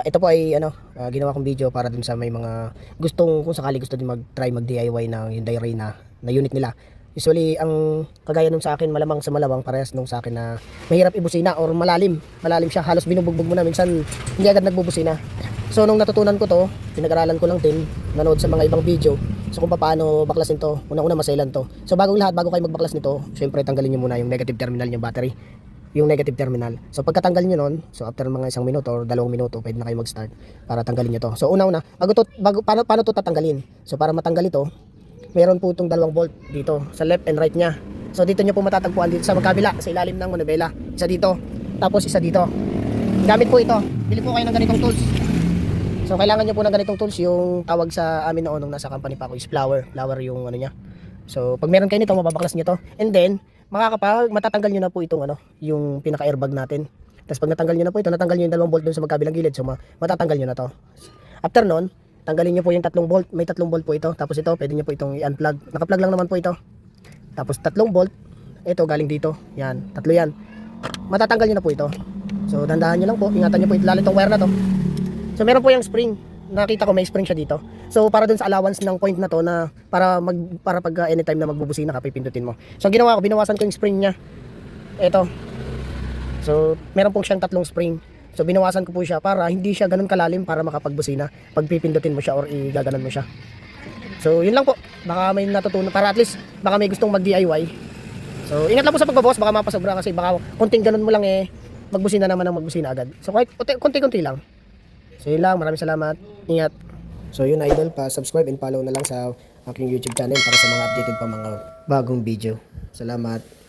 Ito po ay ginawa kong video para dun sa may mga kung sakali gusto din mag-try mag-DIY ng Hyundai Reyna na unit nila. Usually, ang kagaya nung sa akin, malamang sa malawang, parehas nung sa akin na mahirap ibusina or malalim siya, halos binubugbog mo na, minsan hindi agad nagbubusina. So nung natutunan ko to, pinag-aralan ko lang din, nanood sa mga ibang video, so kung paano baklasin to. Una-una masailan to. So bago kayo magbaklas nito, syempre tanggalin nyo muna yung negative terminal yung battery, yung negative terminal. So pagkatanggal nyo nun, so after mga 1 minuto or 2 minuto, pwede na kayo mag-start para tanggalin nyo to. So una-una, paano to tatanggalin? So para matanggal ito, meron po itong 2 bolt dito sa left and right nya. So dito nyo po matatagpuan dito sa magkabila, sa ilalim ng manubela. Isa dito, tapos isa dito. Gamit po ito, bili po kayo ng ganitong tools. So kailangan nyo po ng ganitong tools. Yung tawag sa amin noon nung nasa company pa ako is flower yung nya. So pag meron kayo nito, mababaklas nyo to, and then matatanggal nyo na po itong yung pinaka airbag natin. Tapos pag natanggal nyo na po ito, natanggal nyo yung 2 bolt dun sa magkabilang gilid, so matatanggal nyo na to. After nun, tanggalin nyo po yung 3 bolt. May 3 bolt po ito. Tapos ito, pwede nyo po itong i-unplug. Naka-plug lang naman po ito. Tapos 3 bolt, ito galing dito. Yan, 3 yan. Matatanggal nyo na po ito. So dandahan nyo lang po, ingatan nyo po lalo itong wire na to. So meron po yung spring. Nakita ko may spring siya dito. So para dun sa allowance ng point na to, na para pag anytime na magbubusina ka, pipindutin mo. So ginawa ko, binawasan ko yung spring niya. Ito. So meron po siyang 3 spring. So binawasan ko po siya para hindi siya ganun kalalim para makapagbusina pag pipindutin mo siya or igaganan mo siya. So yun lang po. Baka may natutunan, para at least baka may gustong mag-DIY. So ingat lang po sa pagbabawas, baka mapasobra kasi baka konting ganun mo lang magbusina naman ng magbusina agad. So kahit konti-konti lang. So yun lang, maraming salamat. Ingat. So yun idol, pa-subscribe and follow na lang sa aking YouTube channel para sa mga updated pa mga bagong video. Salamat.